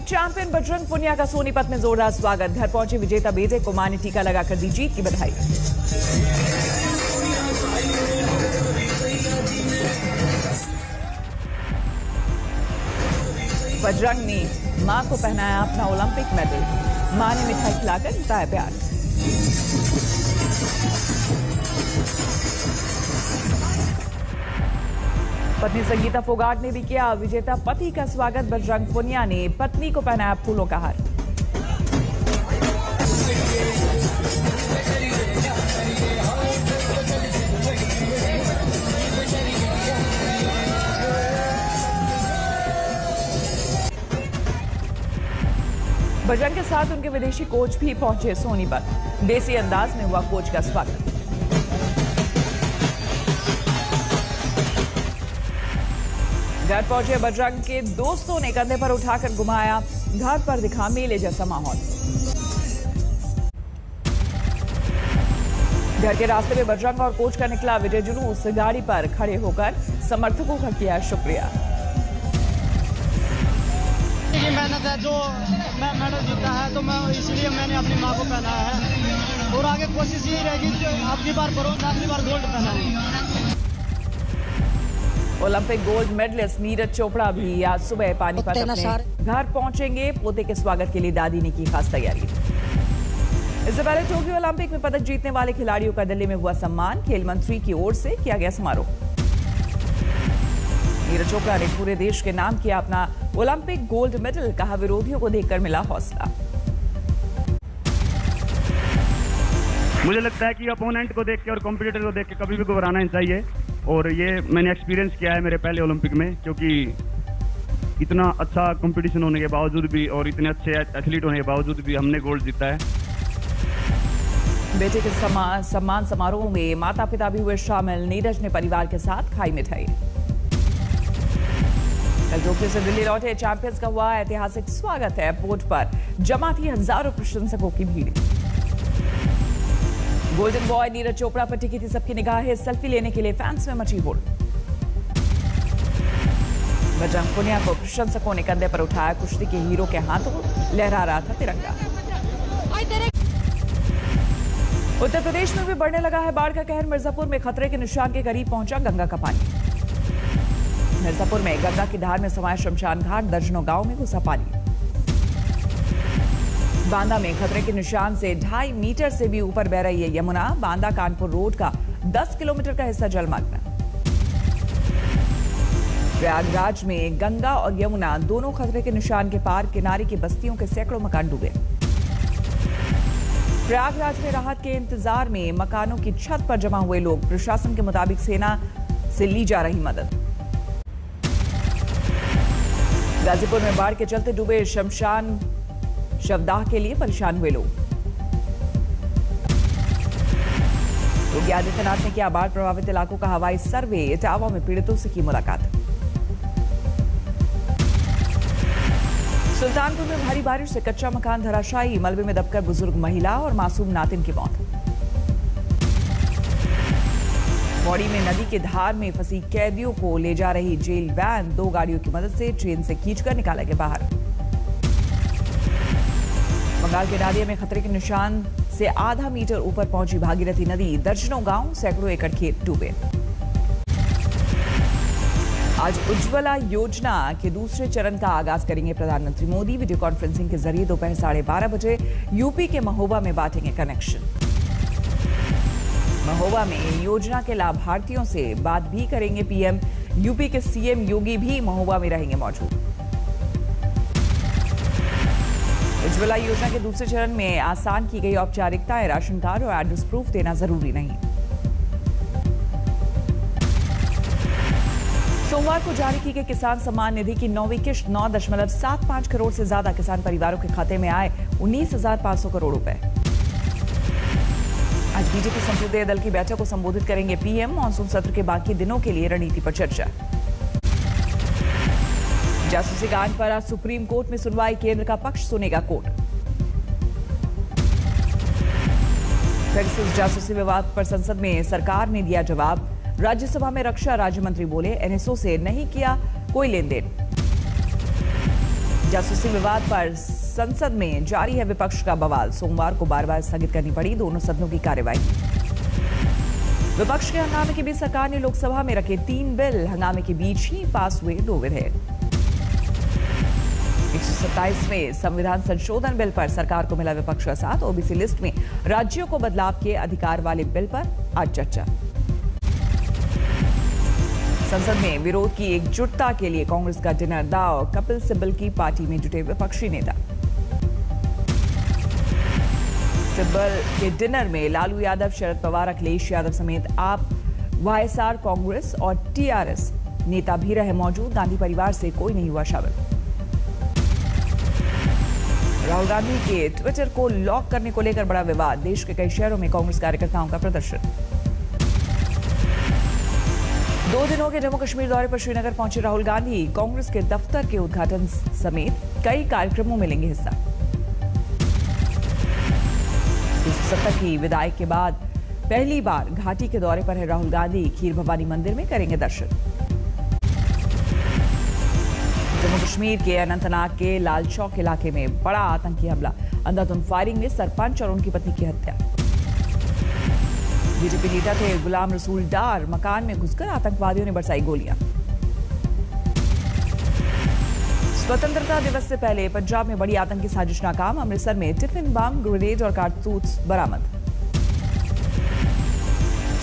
Champion Bajrang Punia का सोनीपत में जोरदार स्वागत। घर पहुंचे विजेता बेटे को मां ने टीका लगाकर दी जीत की बधाई। बजरंग ने मां को पहनाया अपना ओलंपिक मेडल। मां ने मिठाई खिलाकर जताया प्यार। पत्नी संगीता फोगाट ने भी किया विजेता पति का स्वागत। बजरंग पुनिया ने पत्नी को पहनाया फूलों का हार। बजरंग के साथ उनके विदेशी कोच भी पहुंचे सोनीपत। देसी अंदाज में हुआ कोच का स्वागत। घर पहुंचे बजरंग के दोस्तों ने कंधे पर उठाकर घुमाया। घर पर दिखा मेले जैसा माहौल। घर के रास्ते में बजरंग और कोच का निकला विजय जुलूस। गाड़ी पर खड़े होकर समर्थकों का किया शुक्रिया। मेहनत है, जो मैं मेडल जीता है तो मैं इसलिए मैंने अपनी मां को पहनाया है और आगे कोशिश यही रहेगी कि अगली बार ब्रोंज, अगली बार गोल्ड पहनाऊं। Olympic gold medalist Neeraj Chopra भी आज सुबह पानीपत अपने घर पहुंचेंगे। पोते के स्वागत के लिए दादी ने की खास तैयारी। इससे पहले टोक्यो ओलंपिक में पदक जीतने वाले खिलाड़ियों का दिल्ली में हुआ सम्मान। खेल मंत्री की ओर से किया गया समारोह। नीरज चोपड़ा ने पूरे देश के नाम किया अपना ओलंपिक गोल्ड मेडल। कहा विरोधियों को देखकर मिला हौसला। मुझे लगता है कि अपोनेंट को देख के और कॉम्पिटिटर को देख के कभी भी घबराना नहीं चाहिए। और ये मैंने एक्सपीरियंस किया है मेरे पहले ओलंपिक में, क्योंकि इतना अच्छा कंपटीशन होने के बावजूद भी और इतने अच्छे एथलीट होने के बावजूद भी हमने गोल्ड जीता है। बेटे के सम्मान समारोह में माता पिता भी हुए शामिल। नीरज ने परिवार के साथ खाई मिठाई। कल टोक्यो से दिल्ली लौटे चैंपियंस का हुआ ऐतिहासिक स्वागत। एयरपोर्ट पर जमा थी हजारों प्रशंसकों की भीड़। गोल्डन बॉय नीरज चोपड़ा पर टिकी थी सबकी निगाहें। सेल्फी लेने के लिए फैंस में मची होड़। बजरंग पुनिया को प्रशंसकों ने कंधे पर उठाया। कुश्ती के हीरो के हाथों लहरा रहा था तिरंगा। उत्तर प्रदेश में भी बढ़ने लगा है बाढ़ का कहर। मिर्जापुर में खतरे के निशान के करीब पहुंचा गंगा का पानी। मिर्जापुर में गंगा की धार में समाया शमशान घाट। दर्जनों गांव में घुसा पानी। बांदा में खतरे के निशान से 2.5 मीटर से भी ऊपर बह रही है यमुना। बांदा कानपुर रोड का 10 किलोमीटर का हिस्सा जलमग्न। प्रयागराज में गंगा और यमुना दोनों खतरे के निशान के पार। किनारे की बस्तियों के सैकड़ों मकान डूबे। प्रयागराज में राहत के इंतजार में मकानों की छत पर जमा हुए लोग। प्रशासन के मुताबिक सेना से ली जा रही मदद। गाजीपुर में बाढ़ के चलते डूबे शमशान शवदाह के लिए परेशान हुए लोग। योगी आदित्यनाथ ने किया बाढ़ प्रभावित इलाकों का हवाई सर्वे। इटावा में पीड़ितों से की मुलाकात। सुल्तानपुर में भारी बारिश से कच्चा मकान धराशायी। मलबे में दबकर बुजुर्ग महिला और मासूम नातिन की मौत। पौड़ी में नदी के धार में फंसी कैदियों को ले जा रही जेल वैन 2 गाड़ियों की मदद से ट्रेन से खींचकर निकाला गया बाहर। बंगाल के नादिया में खतरे के निशान से आधा मीटर ऊपर पहुंची भागीरथी नदी। दर्जनों गांव, सैकड़ों एकड़ खेत डूबे। आज उज्ज्वला योजना के दूसरे चरण का आगाज करेंगे प्रधानमंत्री मोदी। वीडियो कॉन्फ्रेंसिंग के जरिए दोपहर 12:30 बजे यूपी के महोबा में बांटेंगे कनेक्शन। महोबा में योजना के लाभार्थियों से बात भी करेंगे पीएम। यूपी के सीएम योगी भी महोबा में रहेंगे मौजूद। उज्ज्वला योजना के दूसरे चरण में आसान की गई औपचारिकताएं। राशन कार्ड और एड्रेस प्रूफ देना जरूरी नहीं। सोमवार को जारी की गई किसान सम्मान निधि की 9वीं किश्त 9.75 करोड़ से ज्यादा किसान परिवारों के खाते में आए 19,500 करोड़ रुपए। आज बीजेपी संसदीय दल की बैठक को संबोधित करेंगे पीएम। मानसून सत्र के बाकी दिनों के लिए रणनीति पर चर्चा। जासूसी कांड पर आज सुप्रीम कोर्ट में सुनवाई। केंद्र का पक्ष सुनेगा कोर्ट। पेगासस जासूसी विवाद पर संसद में सरकार ने दिया जवाब। राज्यसभा में रक्षा राज्य मंत्री बोले एनएसओ से नहीं किया कोई लेन देन। जासूसी विवाद पर संसद में जारी है विपक्ष का बवाल। सोमवार को बार-बार स्थगित करनी पड़ी दोनों सदनों की कार्यवाही। विपक्ष के हंगामे के बीच सरकार ने लोकसभा में रखे 3 बिल। हंगामे के बीच ही पास हुए 2 विधेयक। 127वें संविधान संशोधन बिल पर सरकार को मिला विपक्ष का साथ। ओबीसी लिस्ट में राज्यों को बदलाव के अधिकार वाले बिल पर आज चर्चा। संसद में विरोध की एकजुटता के लिए कांग्रेस का डिनर दाव। कपिल सिब्बल की पार्टी में जुटे विपक्षी नेता। सिब्बल के डिनर में लालू यादव, शरद पवार, अखिलेश यादव समेत आप, वाईएसआर, कांग्रेस और टीआरएस नेता भी रहे मौजूद। गांधी परिवार से कोई नहीं हुआ शामिल। राहुल गांधी के ट्विटर को लॉक करने को लेकर बड़ा विवाद। देश के कई शहरों में कांग्रेस कार्यकर्ताओं का प्रदर्शन। 2 दिनों के जम्मू कश्मीर दौरे पर श्रीनगर पहुंचे राहुल गांधी। कांग्रेस के दफ्तर के उद्घाटन समेत कई कार्यक्रमों में लेंगे हिस्सा। 370 की विदाई के बाद पहली बार घाटी के दौरे पर है राहुल गांधी। खीर भवानी मंदिर में करेंगे दर्शन। जम्मू कश्मीर के अनंतनाग के लाल चौक इलाके में बड़ा आतंकी हमला। अंधाधुंध फायरिंग में सरपंच और उनकी पत्नी की हत्या। बीजेपी नेता थे गुलाम रसूल डार। मकान में घुसकर आतंकवादियों ने बरसाई गोलियां। स्वतंत्रता दिवस से पहले पंजाब में बड़ी आतंकी साजिश नाकाम। अमृतसर में टिफिन बम, ग्रेनेड और कारतूस बरामद।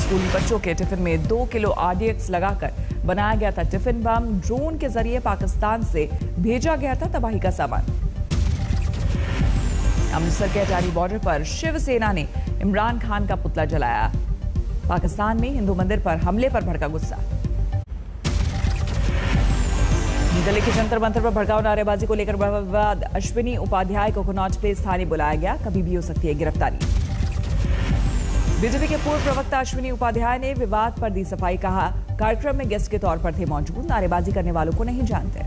स्कूली बच्चों के टिफिन में 2 किलो RDX लगाकर बनाया गया था टिफिन बम। ड्रोन के जरिए पाकिस्तान से भेजा गया था तबाही का सामान। अमृतसर के अटारी बॉर्डर पर शिवसेना ने इमरान खान का पुतला जलाया। पाकिस्तान में हिंदू मंदिर पर हमले पर भड़का गुस्सा। दिल्ली के जंतर मंतर पर भड़काऊ नारेबाजी को लेकर बड़ा विवाद। अश्विनी उपाध्याय को कनॉट प्लेस थाने बुलाया गया। कभी भी हो सकती है गिरफ्तारी। बीजेपी के पूर्व प्रवक्ता अश्विनी उपाध्याय ने विवाद पर दी सफाई। कहा, कार्यक्रम में गेस्ट के तौर पर थे मौजूद। नारेबाजी करने वालों को नहीं जानते।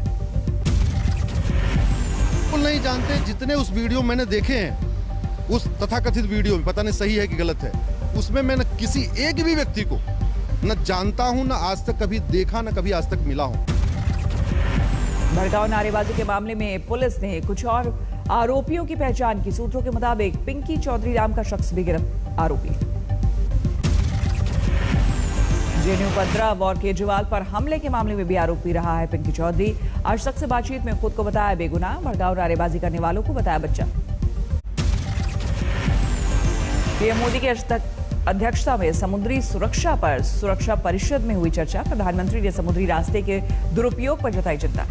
नहीं जानते। जितने उस वीडियो मैंने देखे हैं, उस तथाकथित वीडियो में, पता नहीं सही है कि गलत है, उसमें मैं किसी एक भी व्यक्ति को न जानता हूं, न आज तक कभी देखा, न कभी आज तक मिला हूं। भड़काऊ नारेबाजी के मामले में पुलिस ने कुछ और आरोपियों की पहचान की। सूत्रों के मुताबिक पिंकी चौधरी नाम का शख्स भी गिरफ्तार आरोपी। जेएनयू उपद्रव और केजरीवाल पर हमले के मामले में भी आरोपी रहा है पिंकी चौधरी। आज तक से बातचीत में खुद को बताया बेगुनाह। भड़काऊ नारेबाजी करने वालों को बताया बच्चा। पीएम मोदी की अध्यक्षता में समुद्री सुरक्षा पर सुरक्षा परिषद में हुई चर्चा। प्रधानमंत्री ने समुद्री रास्ते के दुरुपयोग पर जताई चिंता।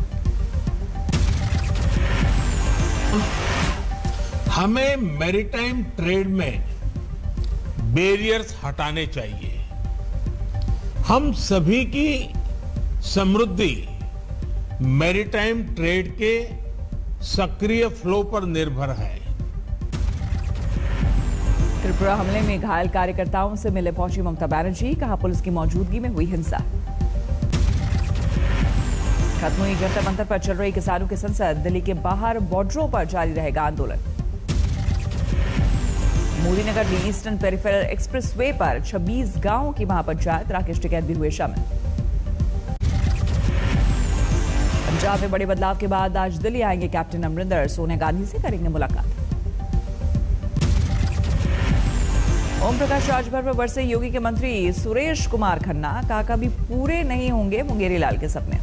हमें मैरीटाइम ट्रेड में बैरियर्स हटाने चाहिए। हम सभी की समृद्धि मैरीटाइम ट्रेड के सक्रिय फ्लो पर निर्भर है। त्रिपुरा हमले में घायल कार्यकर्ताओं से मिले पहुंची ममता बनर्जी। कहा, पुलिस की मौजूदगी में हुई हिंसा। खत्म हुई जंतर मंतर पर चल रही किसानों की संसद। दिल्ली के बाहर बॉर्डरों पर जारी रहेगा आंदोलन। मोदी नगर में ईस्टर्न पेरिफेरल एक्सप्रेसवे पर 26 गांवों की महापंचायत। राकेश टिकैत भी हुए शामिल। पंजाब में बड़े बदलाव के बाद आज दिल्ली आएंगे कैप्टन अमरिंदर। सोनिया गांधी से करेंगे मुलाकात। ओम प्रकाश राजभर पर बरसे योगी के मंत्री सुरेश कुमार खन्ना। कहा, कभी पूरे नहीं होंगे मुंगेरी लाल के सपने।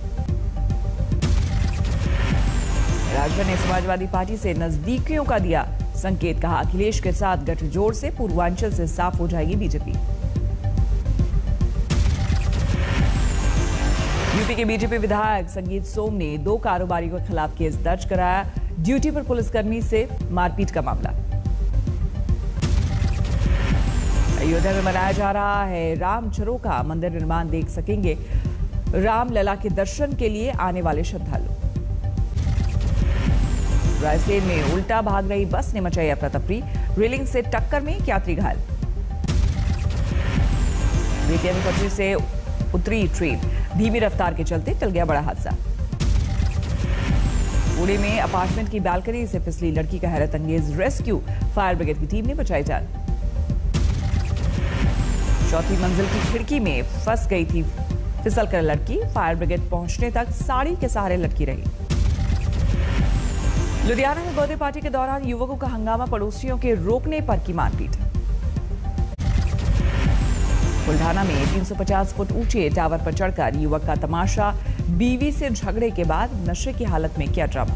राजभर ने समाजवादी पार्टी से नजदीकियों का दिया संकेत। कहा, अखिलेश के साथ गठजोड़ से पूर्वांचल से साफ हो जाएगी बीजेपी। यूपी के बीजेपी विधायक संगीत सोम ने 2 कारोबारियों के खिलाफ केस दर्ज कराया। ड्यूटी पर पुलिसकर्मी से मारपीट का मामला। अयोध्या में मनाया जा रहा है राम झरोखा। मंदिर निर्माण देख सकेंगे राम लला के दर्शन के लिए आने वाले श्रद्धालु। रायसेन में उल्टा भाग रही बस ने मचाई अफरा तफरी। रेलिंग से टक्कर में एक यात्री घायल। बेतिया में पटरी से उतरी ट्रेन। धीमी रफ्तार के चलते टल गया बड़ा हादसा। पुणे में अपार्टमेंट की बालकनी से फिसली लड़की का हैरत अंगेज रेस्क्यू। फायर ब्रिगेड की टीम ने बचाई जान। चौथी मंजिल की खिड़की में फंस गई थी फिसलकर लड़की। फायर ब्रिगेड पहुंचने तक साड़ी के सहारे लटकी रही। लुधियाना में बर्थडे पार्टी के दौरान युवकों का हंगामा, पड़ोसियों के रोकने पर की मारपीट। बुल्ढाना में 350 फुट ऊंचे टावर पर चढ़कर युवक का तमाशा, बीवी से झगड़े के बाद नशे की हालत में किया ड्रामा।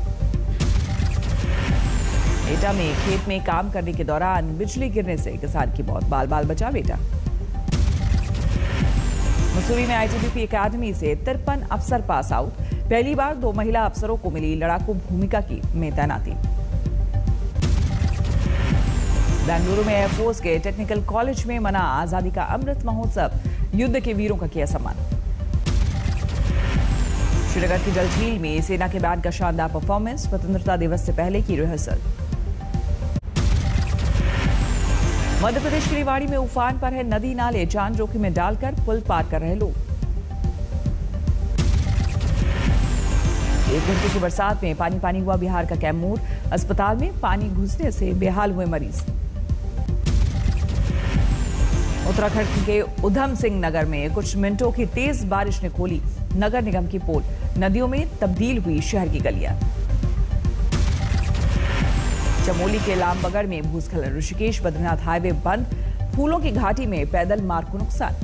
एटा में खेत में काम करने के दौरान बिजली गिरने से किसान की मौत, बाल बाल बचा बेटा। मसूरी में आईटीबीपी एकेडमी से 53 अफसर पास आउट, पहली बार 2 महिला अफसरों को मिली लड़ाकू भूमिका की में तैनाती। बेंगलुरु में एयरफोर्स के टेक्निकल कॉलेज में मना आजादी का अमृत महोत्सव, युद्ध के वीरों का किया सम्मान। श्रीनगर की डल झील में सेना के बैंड का शानदार परफॉर्मेंस, स्वतंत्रता दिवस से पहले की रिहर्सल। मध्य प्रदेश के रेवाड़ी में उफान पर है नदी नाले, जान जोखिम में डालकर पुल पार कर रहे लोग। 1 घंटे की बरसात में पानी पानी हुआ बिहार का कैमूर, अस्पताल में पानी घुसने से बेहाल हुए मरीज। उत्तराखंड के उधम सिंह नगर में कुछ मिनटों की तेज बारिश ने खोली नगर निगम की पोल, नदियों में तब्दील हुई शहर की गलियां। चमोली के लामबगड़ में भूस्खलन, ऋषिकेश बद्रीनाथ हाईवे बंद, फूलों की घाटी में पैदल मार्ग को नुकसान।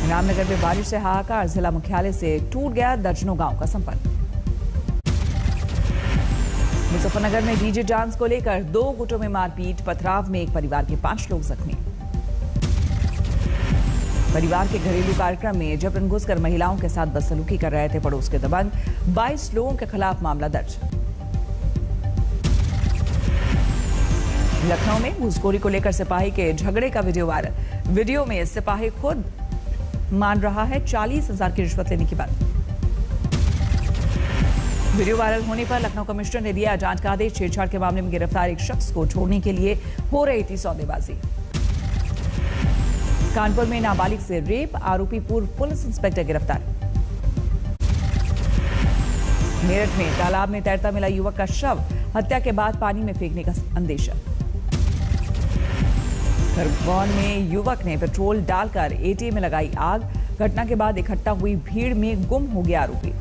रामनगर में बारिश से हाहाकार, जिला मुख्यालय से टूट गया दर्जनों गांव का संपर्क। मुजफ्फरनगर में डीजे डांस को लेकर 2 गुटों में मारपीट, पथराव में एक परिवार के 5 लोग जख्मी। परिवार के घरेलू कार्यक्रम में जबरन घुसकर महिलाओं के साथ बदसलूकी कर रहे थे पड़ोस के दबंग, 22 लोगों के खिलाफ मामला दर्ज। लखनऊ में घूसखोरी को लेकर सिपाही के झगड़े का वीडियो वायरल, वीडियो में सिपाही खुद मान रहा है 40,000 की रिश्वत लेने की बात। वीडियो वायरल होने पर लखनऊ कमिश्नर ने दिया जांच का आदेश, छेड़छाड़ के मामले में गिरफ्तार एक शख्स को छोड़ने के लिए हो रही थी सौदेबाजी। कानपुर में नाबालिग से रेप, आरोपी पूर्व पुलिस इंस्पेक्टर गिरफ्तार। मेरठ में तालाब में तैरता मिला युवक का शव, हत्या के बाद पानी में फेंकने का अंदेशा। खरगोन में युवक ने पेट्रोल डालकर एटीएम में लगाई आग, घटना के बाद इकट्ठा हुई भीड़ में गुम हो गया आरोपी।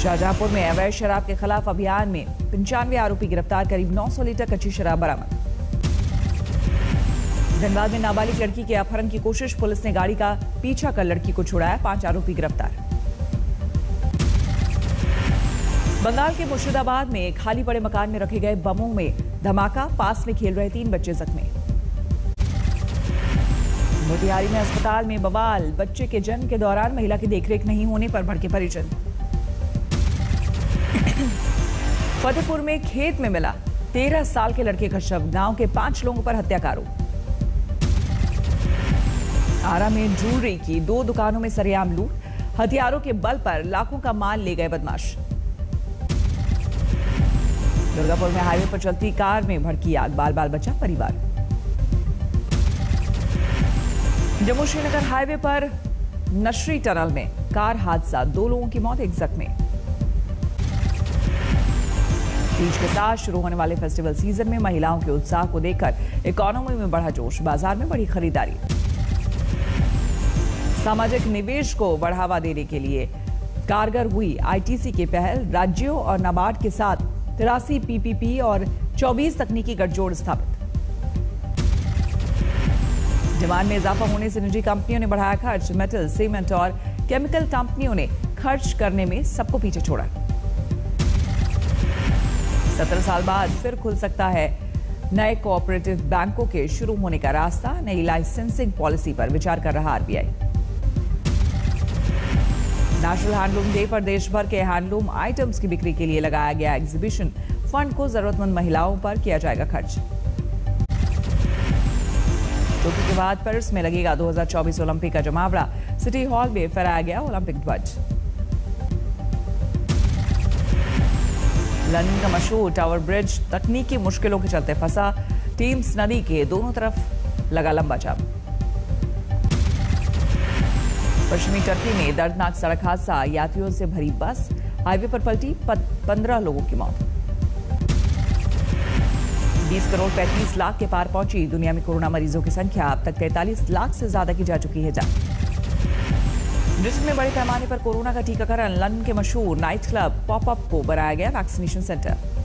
शाहजहांपुर में अवैध शराब के खिलाफ अभियान में 95 आरोपी गिरफ्तार, करीब 900 लीटर कच्ची शराब बरामद। धनबाद में नाबालिग लड़की के अपहरण की कोशिश, पुलिस ने गाड़ी का पीछा कर लड़की को छुड़ाया, 5 आरोपी गिरफ्तार। बंगाल के मुर्शिदाबाद में खाली पड़े मकान में रखे गए बमों में धमाका, पास में खेल रहे 3 बच्चे जख्मी। मोतिहारी में अस्पताल में बवाल, बच्चे के जन्म के दौरान महिला की देखरेख नहीं होने पर भड़के परिजन। फतेहपुर में खेत में मिला 13 साल के लड़के का शव, गांव के 5 लोगों पर हत्या का आरोप। आरा में ज्वेलरी की 2 दुकानों में सरेआम लूट, हथियारों के बल पर लाखों का माल ले गए बदमाश। दुर्गापुर में हाईवे पर चलती कार में भड़की आग, बाल बाल बचा परिवार। जम्मू श्रीनगर हाईवे पर नशरी टनल में कार हादसा, 2 लोगों की मौत, 1 जख्मी। तीज के साथ शुरू होने वाले फेस्टिवल सीजन में महिलाओं के उत्साह को देखकर इकोनॉमी में बढ़ा जोश, बाजार में बढ़ी खरीदारी। सामाजिक निवेश को बढ़ावा देने के लिए कारगर हुई आईटीसी की पहल, राज्यों और नाबार्ड के साथ 83 पीपीपी और 24 तकनीकी गठजोड़ स्थापित। डिमांड में इजाफा होने से निजी कंपनियों ने बढ़ाया खर्च, मेटल, सीमेंट और केमिकल कंपनियों ने खर्च करने में सबको पीछे छोड़ा। 17 साल बाद फिर खुल सकता है नए कोऑपरेटिव बैंकों के शुरू होने का रास्ता, नई लाइसेंसिंग पॉलिसी पर विचार कर रहा आरबीआई। नेशनल हैंडलूम डे पर देश भर के हैंडलूम आइटम्स की बिक्री के लिए लगाया गया एग्जीबिशन, फंड को जरूरतमंद महिलाओं पर किया जाएगा खर्च। टोक्यो के बाद पेरिस में लगेगा 2024 ओलंपिक का जमावड़ा, सिटी हॉल में फहराया गया ओलंपिक ध्वज। लंदन का मशहूर टावर ब्रिज तकनीकी मुश्किलों के चलते फंसा, टीम्स नदी के दोनों तरफ लगा लंबा जाम। पश्चिमी टर्की में दर्दनाक सड़क हादसा, यात्रियों से भरी बस हाईवे पर पलटी, 15 लोगों की मौत। 20 करोड़ 35 लाख के पार पहुंची दुनिया में कोरोना मरीजों की संख्या, अब तक 43 लाख से ज्यादा की जा चुकी है जांच। जिसमें बड़े पैमाने पर कोरोना का टीकाकरण लंदन के मशहूर नाइट क्लब पॉपअप को बनाया गया वैक्सीनेशन सेंटर।